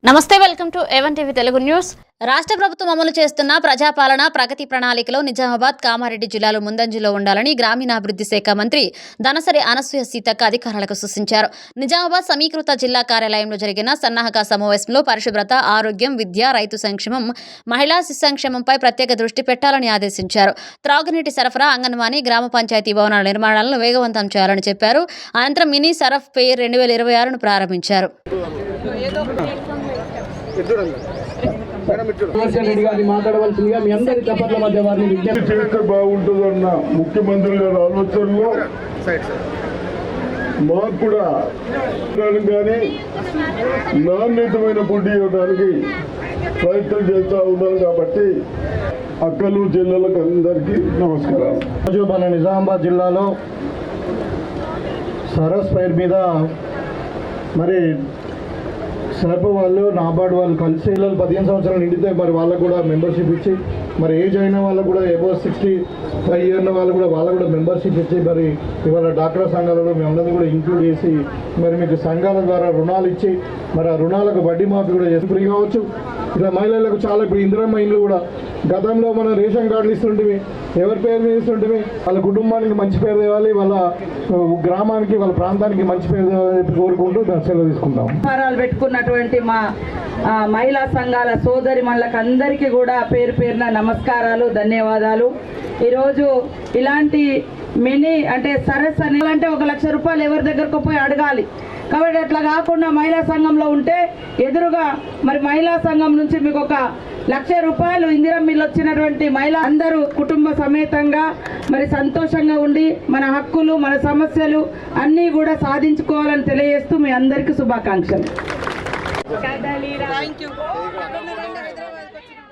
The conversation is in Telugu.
నమస్తే, welcome to A1 TV Telugu news. రాష్ట్ర ప్రభుత్వం అమలు చేస్తున్న ప్రజాపాలన ప్రగతి ప్రణాళికలో నిజామాబాద్, కామారెడ్డి జిల్లాలు ముందంజలో ఉండాలని గ్రామీణాభివృద్ధి శాఖ మంత్రి దనసరి అనసూయ సీతక్క అధికారులకు సూచించారు. నిజామాబాద్ సమీకృత జిల్లా కార్యాలయంలో జరిగిన సన్నాహక సమావేశంలో పరిశుభ్రత, ఆరోగ్యం, విద్య, రైతు సంక్షేమం, మహిళా శిశు సంక్షేమంపై ప్రత్యేక దృష్టి పెట్టాలని ఆదేశించారు. త్రాగునీటి సరఫరా, అంగన్వాడీ, గ్రామ పంచాయతీ భవనాల నిర్మాణాలను వేగవంతం చేయాలని చెప్పారు. అనంతరం మినీ సరఫ్ పేర్ 2026ను ప్రారంభించారు. బాగుంటుందన్న ముఖ్యమంత్రి గారి ఆలోచనలో మాకు కూడా కానీ నాణ్యతమైన ఫుడ్ ఇవ్వడానికి ప్రయత్నం చేస్తూ ఉన్నాను. కాబట్టి అక్కలు జిల్లాలకు అందరికీ నమస్కారం. రోజు మన నిజామాబాద్ జిల్లాలో సరస్ పైర్ మీద మరి సర్ప వాళ్ళు, నాబార్డ్ వాళ్ళు కలిసి 15 సంవత్సరాలు నిండితే మరి వాళ్ళకు కూడా మెంబర్షిప్ ఇచ్చి, మరి ఏజ్ అయిన వాళ్ళకు కూడా అబౌవ్ 65 ఇయర్ల వాళ్ళు కూడా మెంబర్షిప్ ఇచ్చి, మరి ఇవాళ డాక్టరా సంఘాలలో మేమందరినీ కూడా ఇంక్లూడ్ చేసి మరి మీకు సంఘాల ద్వారా రుణాలు ఇచ్చి, మరి ఆ రుణాలకు వడ్డీ మాఫీ కూడా చేసి ఫ్రీ కావచ్చు. ఇలా మహిళలకు చాలా ఇప్పుడు ఇందిరమ్మ ఇండ్లు కూడా గతంలో మనం రేషన్ కార్డులు ఇస్తుంటే ఎవరి పేరు మీద ఇస్తుంటే వాళ్ళ కుటుంబానికి మంచి పేరు తేవాలి, వాళ్ళ గ్రామానికి, వాళ్ళ ప్రాంతానికి మంచి పేరు తేవాలని చెప్పి కోరుకుంటూ సెలవు తీసుకుంటాం. పెట్టుకున్నటువంటి మా మహిళా సంఘాల సోదరి మనలకు అందరికీ కూడా పేరు పేరున నమస్కారాలు, ధన్యవాదాలు. ఈరోజు ఇలాంటి మినీ అంటే సరస్సు అంటే 1 లక్ష రూపాయలు ఎవరి దగ్గరకు పోయి అడగాలి. కాబట్టి అట్లా కాకుండా మహిళా సంఘంలో ఉంటే ఎదురుగా మరి మహిళా సంఘం నుంచి మీకు 1 లక్ష రూపాయలు ఇందిరమ్మ ఇల్లు వచ్చినటువంటి మహిళా అందరూ కుటుంబ సమేతంగా మరి సంతోషంగా ఉండి మన హక్కులు, మన సమస్యలు అన్నీ కూడా సాధించుకోవాలని తెలియజేస్తూ మీ అందరికీ శుభాకాంక్షలు.